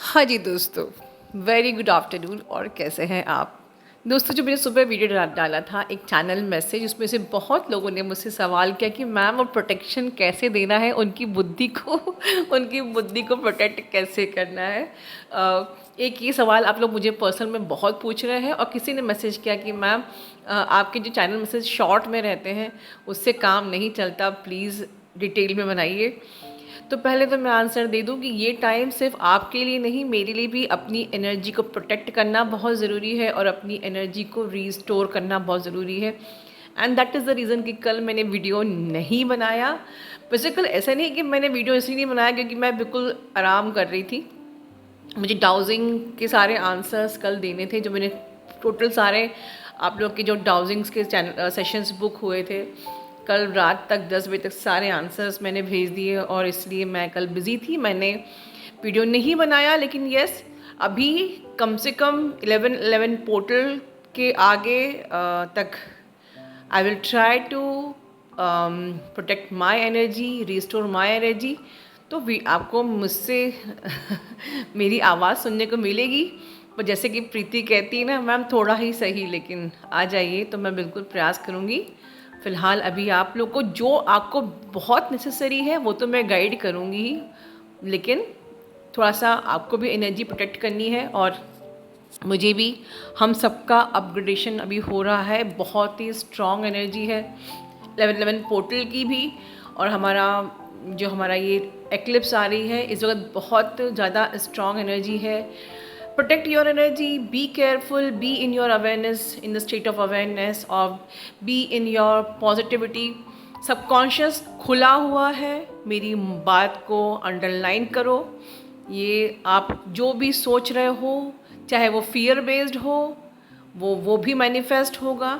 हाँ जी दोस्तों, very good afternoon. और कैसे हैं आप दोस्तों? जो मैंने सुबह वीडियो डाला था एक चैनल मैसेज, उसमें से बहुत लोगों ने मुझसे सवाल किया कि मैम वो प्रोटेक्शन कैसे देना है उनकी बुद्धि को उनकी बुद्धि को प्रोटेक्ट कैसे करना है। एक ये सवाल आप लोग मुझे पर्सनल में बहुत पूछ रहे हैं, और किसी ने मैसेज किया कि मैम आपके जो चैनल मैसेज शॉर्ट में रहते हैं उससे काम नहीं चलता, प्लीज़ डिटेल में बनाइए। तो पहले तो मैं आंसर दे दूँ कि ये टाइम सिर्फ आपके लिए नहीं, मेरे लिए भी अपनी एनर्जी को प्रोटेक्ट करना बहुत ज़रूरी है और अपनी एनर्जी को रीस्टोर करना बहुत ज़रूरी है। And that is the reason कि कल मैंने वीडियो नहीं बनाया। वैसे कल ऐसा नहीं कि मैंने वीडियो इसलिए नहीं बनाया क्योंकि मैं बिल्कुल आराम कर रही थी। मुझे डाउजिंग के सारे आंसर्स कल देने थे, जो मैंने टोटल सारे आप लोग के जो डाउजिंग्स के चैनल सेशंस बुक हुए थे, कल रात तक 10 बजे तक सारे आंसर्स मैंने भेज दिए, और इसलिए मैं कल बिज़ी थी, मैंने वीडियो नहीं बनाया। लेकिन यस, अभी कम से कम 11 पोर्टल के आगे तक I will try to protect my energy, restore my energy. तो आपको मुझसे मेरी आवाज़ सुनने को मिलेगी, पर जैसे कि प्रीति कहती है ना, मैम थोड़ा ही सही लेकिन आ जाइए, तो मैं बिल्कुल प्रयास करूँगी। फ़िलहाल अभी आप लोग को जो आपको बहुत नेसेसरी है वो तो मैं गाइड करूँगी ही, लेकिन थोड़ा सा आपको भी एनर्जी प्रोटेक्ट करनी है, और मुझे भी, हम सबका अपग्रेडेशन अभी हो रहा है। बहुत ही स्ट्रॉन्ग एनर्जी है 11 पोर्टल की भी, और हमारा ये एक्लिप्स आ रही है इस वक्त, बहुत ज़्यादा स्ट्रॉन्ग एनर्जी है। Protect your energy, be careful, be in your awareness, in the state of awareness, और be in your positivity. Subconscious खुला हुआ है, मेरी बात को अंडरलाइन करो। ये आप जो भी सोच रहे हो, चाहे वो फियर बेस्ड हो, वो भी मैनिफेस्ट होगा।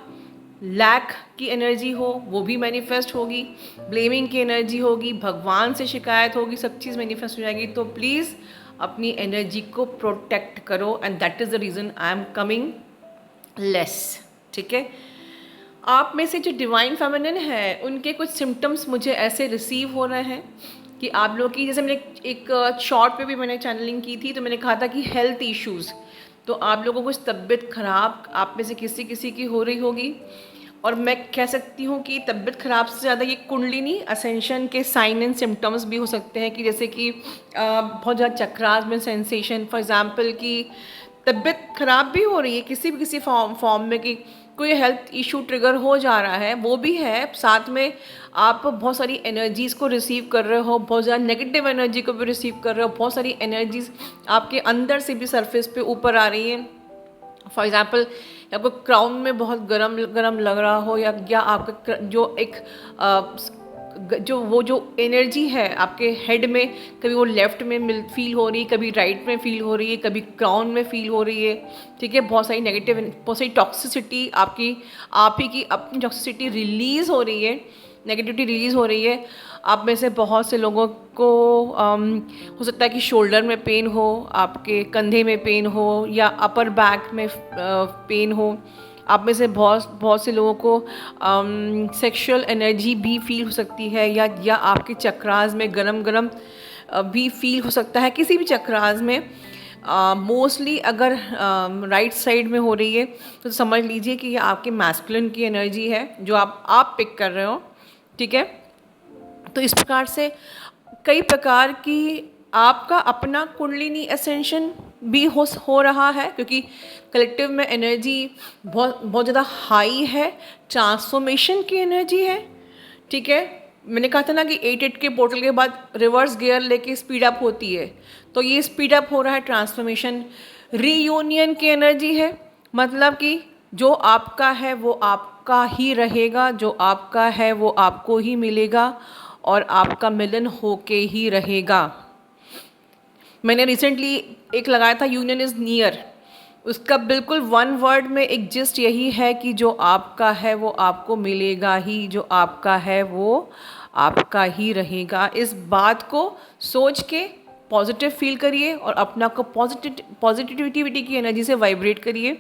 लैक की एनर्जी हो वो भी मैनिफेस्ट होगी, ब्लेमिंग की एनर्जी होगी, भगवान से शिकायत होगी, सब चीज़ मैनिफेस्ट हो जाएगी। तो प्लीज़ अपनी एनर्जी को प्रोटेक्ट करो, and that is the reason I am coming less. ठीक है? आप में से जो डिवाइन फेमिनिन है उनके कुछ सिम्टम्स मुझे ऐसे रिसीव हो रहे हैं कि आप लोग की, जैसे मैंने एक शॉर्ट पे भी मैंने चैनलिंग की थी, तो मैंने कहा था कि हेल्थ इश्यूज़, तो आप लोगों को कुछ तबीयत ख़राब आप में से किसी किसी की हो रही होगी। और मैं कह सकती हूँ कि तबीयत ख़राब से ज़्यादा ये कुंडलिनी असेंशन के साइन एंड सिम्टम्स भी हो सकते हैं, कि जैसे कि बहुत ज़्यादा चक्रास में सेंसेशन, फॉर एग्ज़ाम्पल कि तबीयत ख़राब भी हो रही है किसी फॉर्म में, कि कोई हेल्थ इशू ट्रिगर हो जा रहा है, वो भी है। साथ में आप बहुत सारी एनर्जीज़ को रिसीव कर रहे हो, बहुत ज़्यादा नेगेटिव एनर्जी को भी रिसीव कर रहे हो, बहुत सारी एनर्जीज़ आपके अंदर से भी सरफेस पे ऊपर आ रही हैं। फॉर एग्ज़ाम्पल, आपको क्राउन में बहुत गरम गरम लग रहा हो, या आपका जो एक जो एनर्जी है आपके हेड में, कभी वो लेफ़्ट में फील हो रही है, कभी राइट में फील हो रही है, कभी क्राउन में फील हो रही है। ठीक है? बहुत सारी नेगेटिव, बहुत सारी टॉक्सिसिटी आपकी, आप ही की अपनी टॉक्सिसिटी रिलीज़ हो रही है, नेगेटिविटी रिलीज़ हो रही है। आप में से बहुत से लोगों को हो सकता है कि शोल्डर में पेन हो, आपके कंधे में पेन हो, या अपर बैक में पेन हो। आप में से बहुत बहुत से लोगों को सेक्सुअल एनर्जी भी फील हो सकती है, या आपके चक्रास में गरम गरम भी फील हो सकता है, किसी भी चक्रास में। मोस्टली अगर राइट साइड में हो रही है तो समझ लीजिए कि ये आपके मैस्कुलिन की एनर्जी है जो आप पिक कर रहे हो। ठीक है? तो इस प्रकार से कई प्रकार की आपका अपना कुंडलिनी असेंशन भी हो रहा है, क्योंकि कलेक्टिव में एनर्जी बहुत बहुत ज़्यादा हाई है, ट्रांसफॉर्मेशन की एनर्जी है। ठीक है? मैंने कहा था ना कि 8 के पोर्टल के बाद रिवर्स गियर लेके स्पीड अप होती है, तो ये स्पीड अप हो रहा है, ट्रांसफॉर्मेशन। रीयूनियन की एनर्जी है, मतलब कि जो आपका है वो आपका ही रहेगा, जो आपका है वो आपको ही मिलेगा, और आपका मिलन होके ही रहेगा। मैंने रिसेंटली एक लगाया था, यूनियन इज़ नियर। उसका बिल्कुल वन वर्ड में एक जिस्ट यही है कि जो आपका है वो आपको मिलेगा ही, जो आपका है वो आपका ही रहेगा। इस बात को सोच के पॉजिटिव फील करिए, और अपना को पॉजिटिविटी की एनर्जी से वाइब्रेट करिए।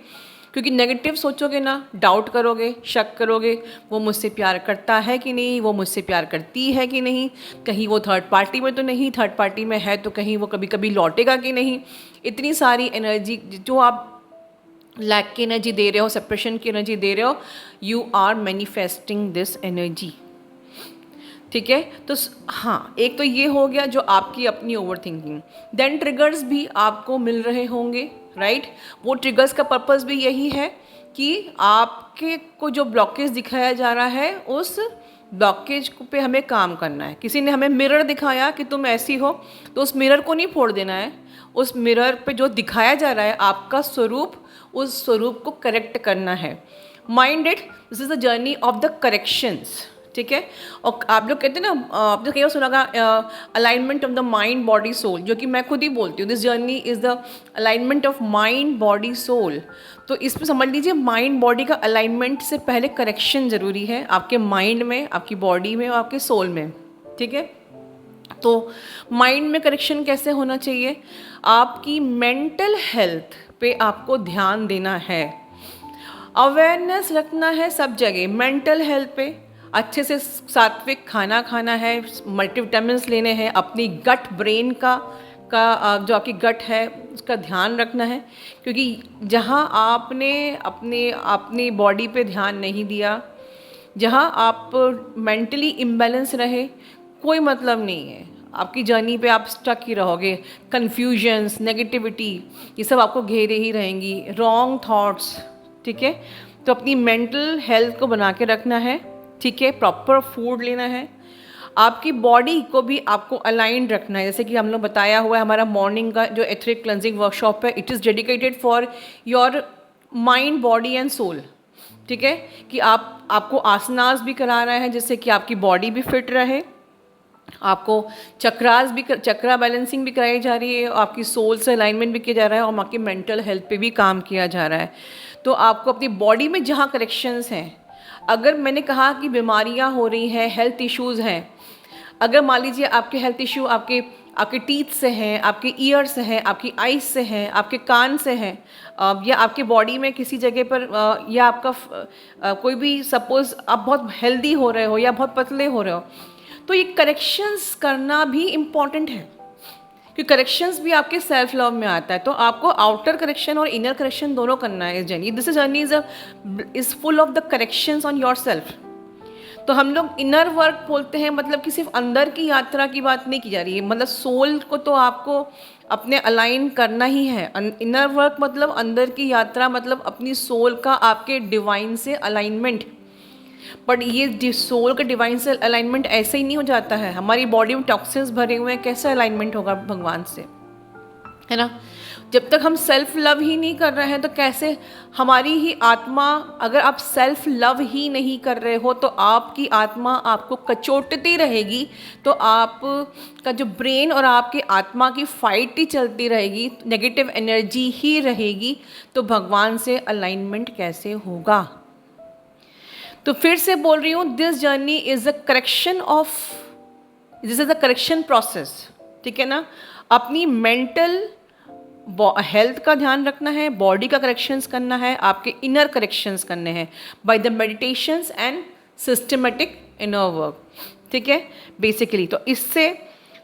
क्योंकि नेगेटिव सोचोगे ना, डाउट करोगे, शक करोगे, वो मुझसे प्यार करता है कि नहीं, वो मुझसे प्यार करती है कि नहीं, कहीं वो थर्ड पार्टी में तो नहीं, थर्ड पार्टी में है तो कहीं वो कभी कभी लौटेगा कि नहीं। इतनी सारी एनर्जी जो आप लैक की एनर्जी दे रहे हो, सेपरेशन की एनर्जी दे रहे हो, you are manifesting this energy. ठीक है, तो हाँ, एक तो ये हो गया जो आपकी अपनी ओवर थिंकिंग। देन ट्रिगर्स भी आपको मिल रहे होंगे, राइट। वो ट्रिगर्स का पर्पस भी यही है कि आपके को जो ब्लॉकेज दिखाया जा रहा है उस ब्लॉकेज पे हमें काम करना है। किसी ने हमें मिरर दिखाया कि तुम ऐसी हो, तो उस मिरर को नहीं फोड़ देना है। उस मिरर पे जो दिखाया जा रहा है आपका स्वरूप, उस स्वरूप को करेक्ट करना है। Mind it, this is the journey of the corrections. ठीक है, और आप लोग कहते हैं ना, आप लोग कहीं सुना होगा alignment of the mind body soul, जो कि मैं खुद ही बोलती हूँ, this journey is the alignment of mind body soul. तो इसमें समझ लीजिए माइंड बॉडी का अलाइनमेंट से पहले करेक्शन ज़रूरी है आपके माइंड में, आपकी बॉडी में और आपके सोल में। ठीक है, तो माइंड में करेक्शन कैसे होना चाहिए? आपकी मेंटल हेल्थ पे आपको ध्यान देना है, अवेयरनेस रखना है सब जगह। मेंटल हेल्थ पे अच्छे से सात्विक खाना खाना है, मल्टीविटामिन्स लेने हैं, अपनी गट ब्रेन का जो आपकी गट है उसका ध्यान रखना है। क्योंकि जहाँ आपने अपनी बॉडी पे ध्यान नहीं दिया, जहाँ आप मेंटली इम्बैलेंस रहे, कोई मतलब नहीं है, आपकी जर्नी पे आप स्टक ही रहोगे। कन्फ्यूजन्स, नेगेटिविटी, ये सब आपको घेरे ही रहेंगी, रॉन्ग थॉट्स। ठीक है, तो अपनी मेंटल हेल्थ को बना के रखना है। ठीक है, प्रॉपर फूड लेना है, आपकी बॉडी को भी आपको अलाइंड रखना है। जैसे कि हम लोग बताया हुआ है, हमारा मॉर्निंग का जो एथरिक क्लेंजिंग वर्कशॉप है, it is dedicated for your mind, body and soul. ठीक है, कि आपको आसनास भी करा रहा है जिससे कि आपकी बॉडी भी फिट रहे, आपको चक्रा बैलेंसिंग भी कराई जा रही है, आपकी सोल से अलाइनमेंट भी किया जा रहा है, और आपकी मेंटल हेल्थ पे भी काम किया जा रहा है। तो आपको अपनी बॉडी में जहाँ करेक्शंस हैं, अगर मैंने कहा कि बीमारियाँ हो रही हैं, हेल्थ इश्यूज़ हैं, अगर मान लीजिए आपके हेल्थ इश्यू आपके टीथ से हैं, आपके ईयर से हैं, आपकी आइज से हैं, आपके कान से हैं, या आपके बॉडी में किसी जगह पर, या आपका कोई भी, सपोज़ आप बहुत हेल्दी हो रहे हो या बहुत पतले हो रहे हो, तो ये करेक्शंस करना भी इम्पॉर्टेंट है। क्योंकि करेक्शंस भी आपके सेल्फ लव में आता है। तो आपको आउटर करेक्शन और इनर करेक्शन दोनों करना है इस journey. This journey is full of the corrections on your self. तो हम लोग इनर वर्क बोलते हैं, मतलब कि सिर्फ अंदर की यात्रा की बात नहीं की जा रही है, मतलब सोल को तो आपको अपने अलाइन करना ही है। इनर वर्क मतलब अंदर की यात्रा, मतलब अपनी सोल का आपके डिवाइन से अलाइनमेंट। बट ये सोल का डिवाइन से अलाइनमेंट ऐसे ही नहीं हो जाता है। हमारी बॉडी में टॉक्सिन्स भरे हुए हैं, कैसे अलाइनमेंट होगा भगवान से, है ना। जब तक हम सेल्फ लव ही नहीं कर रहे हैं तो कैसे हमारी ही आत्मा, अगर आप सेल्फ लव ही नहीं कर रहे हो तो आपकी आत्मा आपको कचोटती रहेगी। तो आपका जो ब्रेन और आपकी आत्मा की फाइट ही चलती रहेगी, नेगेटिव एनर्जी ही रहेगी, तो भगवान से अलाइनमेंट कैसे होगा। तो फिर से बोल रही हूँ, this journey is a correction of, this is a correction process. ठीक है ना, अपनी मेंटल हेल्थ का ध्यान रखना है, बॉडी का करेक्शंस करना है, आपके इनर करेक्शंस करने हैं by the meditations and systematic inner work. ठीक है, बेसिकली तो इससे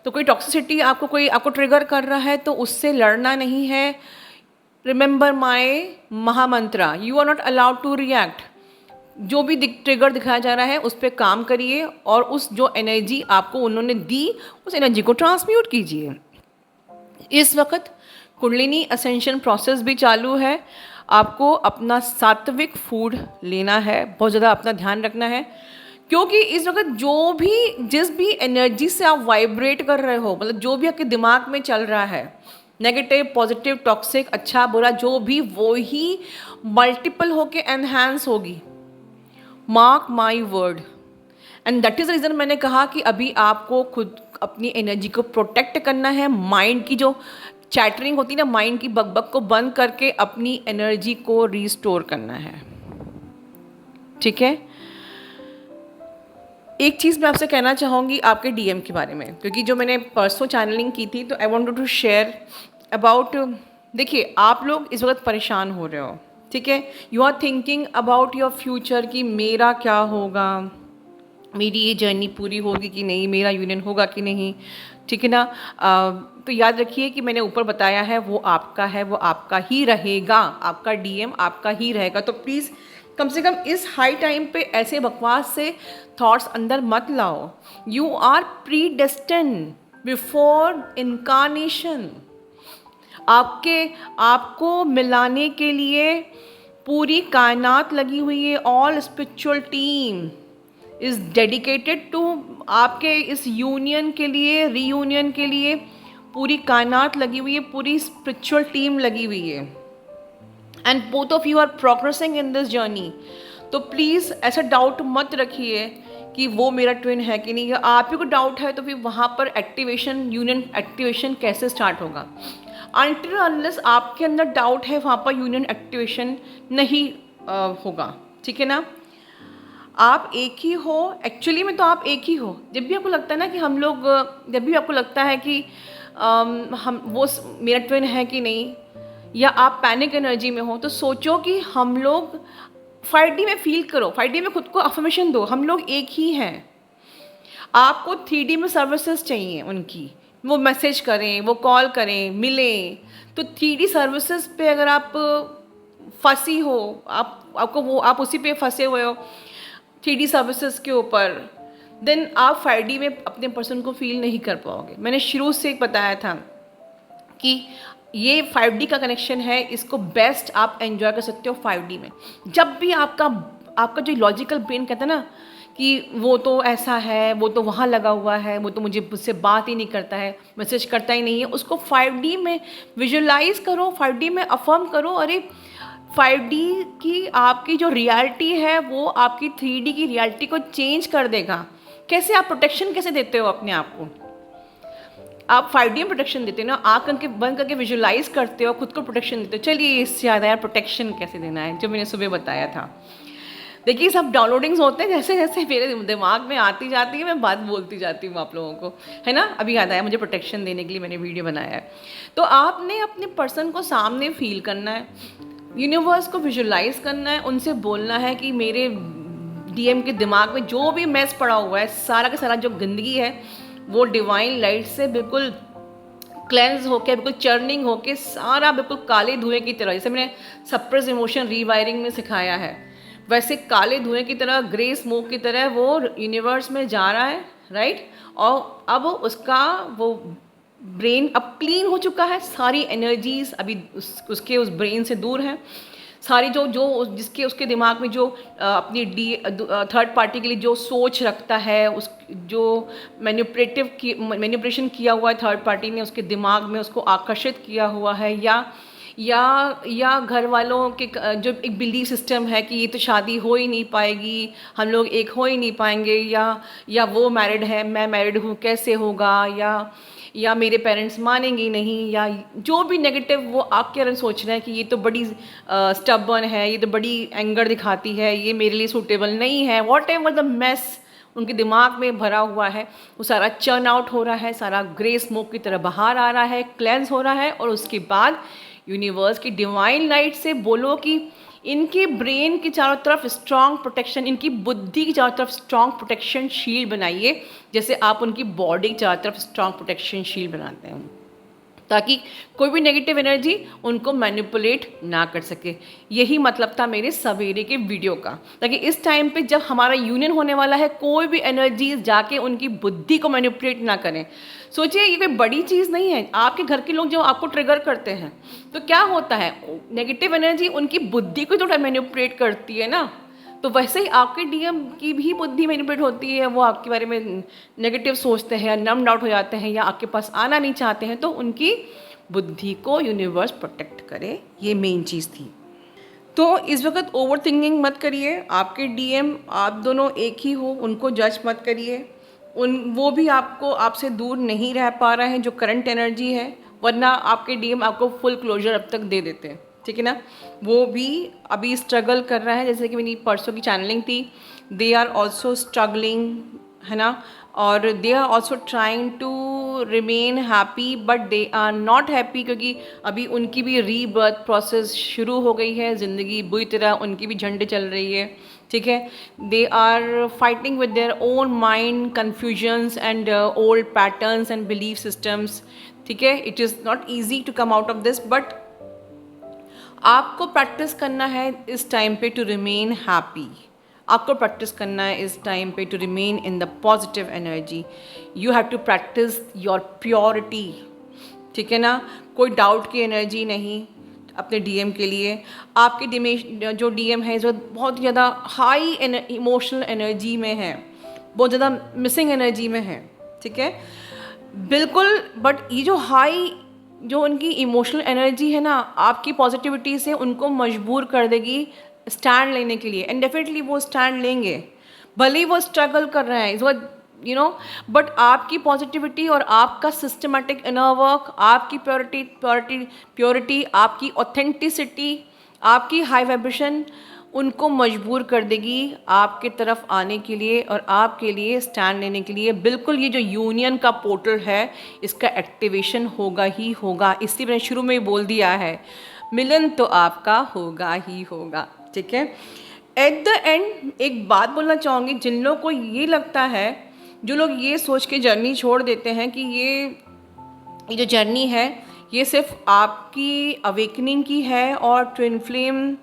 तो कोई टॉक्सिसिटी आपको ट्रिगर कर रहा है तो उससे लड़ना नहीं है। Remember my mahamantra, you are not allowed to react. जो भी ट्रिगर दिखाया जा रहा है उस पर काम करिए, और उस जो एनर्जी आपको उन्होंने दी उस एनर्जी को ट्रांसम्यूट कीजिए। इस वक्त कुंडलिनी असेंशन प्रोसेस भी चालू है। आपको अपना सात्विक फूड लेना है, बहुत ज़्यादा अपना ध्यान रखना है, क्योंकि इस वक्त जिस भी एनर्जी से आप वाइब्रेट कर रहे हो, मतलब जो भी आपके दिमाग में चल रहा है, नेगेटिव, पॉजिटिव, टॉक्सिक, अच्छा बुरा, जो भी, वो ही मल्टीपल होके एनहांस होगी। Mark my word. And that is the reason मैंने कहा कि अभी आपको खुद अपनी एनर्जी को प्रोटेक्ट करना है। माइंड की जो चैटरिंग होती है ना, माइंड की बकबक को बंद करके अपनी एनर्जी को रिस्टोर करना है। ठीक है, एक चीज़ मैं आपसे कहना चाहूँगी आपके डीएम के बारे में, क्योंकि जो मैंने परसों चैनलिंग की थी, तो I wanted to share about, देखिए आप लोग इस वक्त परेशान हो रहे हो, ठीक है। You are thinking about your future कि मेरा क्या होगा, मेरी ये जर्नी पूरी होगी कि नहीं, मेरा यूनियन होगा कि नहीं, ठीक है ना। तो याद रखिए कि मैंने ऊपर बताया है वो आपका है, वो आपका ही रहेगा, आपका डीएम आपका ही रहेगा। तो प्लीज़ कम से कम इस हाई टाइम पे ऐसे बकवास से थॉट्स अंदर मत लाओ। You are predestined before incarnation. आपको मिलाने के लिए पूरी कायनात लगी हुई है। All spiritual team is dedicated to आपके इस यूनियन के लिए, रीयूनियन के लिए पूरी कायनात लगी हुई है, पूरी स्पिरिचुअल टीम लगी हुई है। And both of you are progressing in this journey. तो प्लीज़ ऐसा डाउट मत रखिए कि वो मेरा ट्विन है कि नहीं। आप ही को डाउट है तो फिर वहाँ पर एक्टिवेशन, यूनियन एक्टिवेशन कैसे स्टार्ट होगा? अनटिल अनलेस आपके अंदर डाउट है वहाँ पर यूनियन एक्टिवेशन नहीं होगा, ठीक है ना। आप एक ही हो, एक्चुअली में तो आप एक ही हो। जब भी आपको लगता है ना कि हम लोग, जब भी आपको लगता है कि हम वो मेरा ट्विन है कि नहीं, या आप पैनिक एनर्जी में हो, तो सोचो कि हम लोग 5D में फील करो, 5D में खुद को अफर्मेशन दो, हम लोग एक ही हैं। आपको 3D में सर्विसेज चाहिए उनकी, वो मैसेज करें, वो कॉल करें, मिलें। तो 3D सर्विसेज पे अगर आप फंसी हो, आपको वो आप उसी पे फंसे हुए हो 3D सर्विसेज के ऊपर, देन आप 5D में अपने पर्सन को फील नहीं कर पाओगे। मैंने शुरू से बताया था कि ये 5D का कनेक्शन है, इसको बेस्ट आप एंजॉय कर सकते हो 5D में। जब भी आपका जो लॉजिकल ब्रेन कहता है ना कि वो तो ऐसा है, वो तो वहाँ लगा हुआ है, वो तो मुझसे बात ही नहीं करता है, मैसेज करता ही नहीं है, उसको 5D में विजुलाइज करो, 5D में अफर्म करो। अरे 5D की आपकी जो रियलिटी है वो आपकी 3D की रियलिटी को चेंज कर देगा। कैसे आप प्रोटेक्शन कैसे देते हो अपने आप को? आप 5D में प्रोटेक्शन देते हो ना, आँख करके बंद करके विजुलाइज करते हो, खुद को प्रोटेक्शन देते हो। चलिए इससे ज़्यादा यार प्रोटेक्शन कैसे देना है, जो मैंने सुबह बताया था। देखिए सब डाउनलोडिंग्स होते हैं, जैसे जैसे मेरे दिमाग में आती जाती है मैं बात बोलती जाती हूँ आप लोगों को, है ना। अभी याद आया मुझे प्रोटेक्शन देने के लिए मैंने वीडियो बनाया है। तो आपने अपने पर्सन को सामने फील करना है, यूनिवर्स को विजुलाइज करना है, उनसे बोलना है कि मेरे डीएम के दिमाग में जो भी मैस पड़ा हुआ है, सारा का सारा जो गंदगी है वो डिवाइन लाइट से बिल्कुल क्लेंस होके, बिल्कुल चर्निंग होके, सारा बिल्कुल काले धुएं की तरह, जैसे मैंने सप्रेस इमोशन रीवायरिंग में सिखाया है, वैसे काले धुएं की तरह, ग्रे स्मोक की तरह वो यूनिवर्स में जा रहा है, राइट। और अब उसका वो ब्रेन अब क्लीन हो चुका है, सारी एनर्जीज अभी उसके उस ब्रेन से दूर हैं। सारी जो जिसके उसके दिमाग में जो अपनी थर्ड पार्टी के लिए जो सोच रखता है, उस जो मैनिपुलेशन किया हुआ है थर्ड पार्टी ने उसके दिमाग में, उसको आकर्षित किया हुआ है, या घर वालों के जो एक बिलीफ सिस्टम है कि ये तो शादी हो ही नहीं पाएगी, हम लोग एक हो ही नहीं पाएंगे, या वो मैरिड है मैं मैरिड हूँ कैसे होगा, या मेरे पेरेंट्स मानेंगे नहीं, या जो भी नेगेटिव वो आपके बारे में सोच रहे हैं कि ये तो बड़ी स्टबर्न है, ये तो बड़ी एंगर दिखाती है, ये मेरे लिए सूटेबल नहीं है, वॉट एवर द मेस उनके दिमाग में भरा हुआ है, वो सारा चर्न आउट हो रहा है, सारा ग्रे स्मोक की तरह बाहर आ रहा है, क्लेंस हो रहा है। और उसके बाद यूनिवर्स की डिवाइन लाइट से बोलो कि इनके ब्रेन की चारों तरफ स्ट्रॉन्ग प्रोटेक्शन, इनकी बुद्धि की चारों तरफ स्ट्रॉन्ग प्रोटेक्शन शील्ड बनाइए, जैसे आप उनकी बॉडी की चारों तरफ स्ट्रॉन्ग प्रोटेक्शन शील्ड बनाते हैं, ताकि कोई भी नेगेटिव एनर्जी उनको मैनिपुलेट ना कर सके। यही मतलब था मेरे सवेरे के वीडियो का, ताकि इस टाइम पे जब हमारा यूनियन होने वाला है कोई भी एनर्जीज जाके उनकी बुद्धि को मैनिपुलेट ना करें। सोचिए ये कोई बड़ी चीज़ नहीं है, आपके घर के लोग जो आपको ट्रिगर करते हैं तो क्या होता है, नेगेटिव एनर्जी उनकी बुद्धि को तो मैनिपुलेट करती है ना। तो वैसे ही आपके डीएम की भी बुद्धि मैनिपुलेट होती है, वो आपके बारे में नेगेटिव सोचते हैं, नम्ड आउट हो जाते हैं, या आपके पास आना नहीं चाहते हैं, तो उनकी बुद्धि को यूनिवर्स प्रोटेक्ट करे, ये मेन चीज़ थी। तो इस वक्त ओवर थिंकिंग मत करिए, आपके डीएम आप दोनों एक ही हो, उनको जज मत करिए, वो भी आपसे दूर नहीं रह पा रहे हैं जो करंट एनर्जी है, वरना आपके डीएम आपको फुल क्लोजर अब तक दे देते हैं, ठीक है ना। वो भी अभी स्ट्रगल कर रहा है, जैसे कि मेरी परसों की चैनलिंग थी, दे आर ऑल्सो स्ट्रगलिंग, है ना। और they are also trying to remain happy but they are not happy, क्योंकि अभी उनकी भी रीबर्थ प्रोसेस शुरू हो गई है, ज़िंदगी बुरी तरह उनकी भी झंडे चल रही है, ठीक है। They are fighting with their own mind confusions and old patterns and belief systems, ठीक है। It is not easy to come out of this, but आपको प्रैक्टिस करना है इस टाइम पे टू रिमेन हैप्पी। आपको प्रैक्टिस करना है इस टाइम पे to remain in the positive energy. You have to practice your purity, ठीक है ना। कोई डाउट की एनर्जी नहीं अपने डीएम के लिए। आपके जो डीएम है जो बहुत ज़्यादा हाई इमोशनल एनर्जी में है, बहुत ज़्यादा मिसिंग एनर्जी में है, ठीक है, बिल्कुल। बट ये जो हाई जो उनकी इमोशनल एनर्जी है ना, आपकी पॉजिटिविटी से उनको मजबूर कर देगी स्टैंड लेने के लिए, एंड डेफिनेटली वो स्टैंड लेंगे, भले ही वो स्ट्रगल कर रहे हैं, वो बट आपकी पॉजिटिविटी और आपका सिस्टमेटिक इनर वर्क, आपकी प्योरिटी, आपकी ऑथेंटिसिटी, आपकी हाई वाइब्रेशन उनको मजबूर कर देगी आपके तरफ आने के लिए और आपके लिए स्टैंड लेने के लिए। बिल्कुल ये जो यूनियन का पोर्टल है इसका एक्टिवेशन होगा ही होगा, इसलिए मैंने शुरू में ही बोल दिया है, मिलन तो आपका होगा ही होगा, ठीक है। एट द एंड एक बात बोलना चाहूँगी, जिन लोगों को ये लगता है, जो लोग ये सोच के जर्नी छोड़ देते हैं कि ये जो जर्नी है ये सिर्फ आपकी अवेकनिंग की है और ट्विन फ्लेम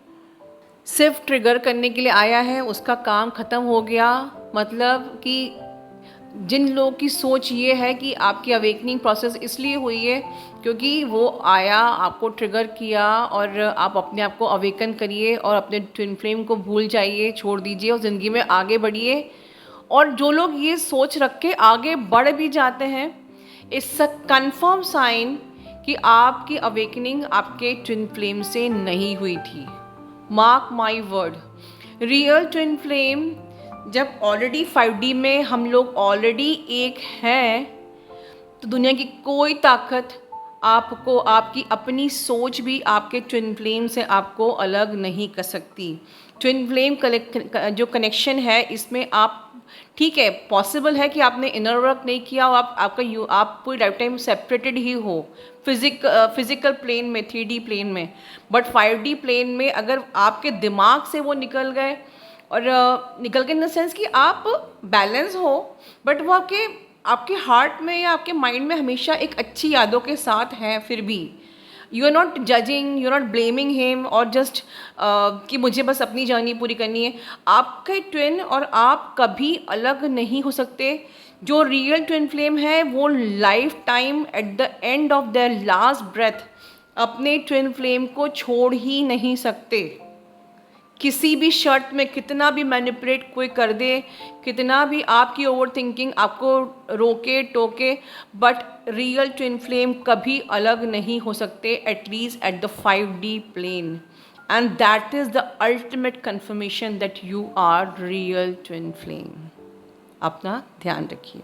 सिर्फ ट्रिगर करने के लिए आया है, उसका काम ख़त्म हो गया, मतलब कि जिन लोगों की सोच ये है कि आपकी अवेकनिंग प्रोसेस इसलिए हुई है क्योंकि वो आया, आपको ट्रिगर किया और आप अपने आप को अवेकन करिए और अपने ट्विन फ्लेम को भूल जाइए, छोड़ दीजिए और ज़िंदगी में आगे बढ़िए। और जो लोग ये सोच रख के आगे बढ़ भी जाते हैं, इट्स अ कन्फर्म साइन कि आपकी अवेकनिंग आपके ट्विन फ्लेम से नहीं हुई थी। Mark my word, real twin flame जब ऑलरेडी 5D में हम लोग ऑलरेडी एक हैं, तो दुनिया की कोई ताकत आपको, आपकी अपनी सोच भी आपके ट्विन फ्लेम से आपको अलग नहीं कर सकती। ट्विन फ्लेम जो कनेक्शन है इसमें आप, ठीक है, पॉसिबल है कि आपने इनर वर्क नहीं किया और आप पूरी लाइफ टाइम सेपरेटेड ही हो फिजिकल प्लेन में, 3D प्लेन में, बट 5D प्लेन में अगर आपके दिमाग से वो निकल गए और निकल के इन द सेंस कि आप बैलेंस हो, बट वो आपके हार्ट में या आपके माइंड में हमेशा एक अच्छी यादों के साथ हैं, फिर भी you are not judging, you are not blaming him और जस्ट कि मुझे बस अपनी जर्नी पूरी करनी है। आपके ट्विन और आप कभी अलग नहीं हो सकते। जो रियल ट्विन फ्लेम है वो lifetime at the end of their last breath अपने ट्विन फ्लेम को छोड़ ही नहीं सकते। किसी भी शर्त में कितना भी मैनिपुलेट कोई कर दे, कितना भी आपकी ओवर थिंकिंग आपको रोके टोके, बट रियल ट्विन फ्लेम कभी अलग नहीं हो सकते, at least at the 5D plane, and that is the ultimate confirmation that you are real twin flame. अपना ध्यान रखिए।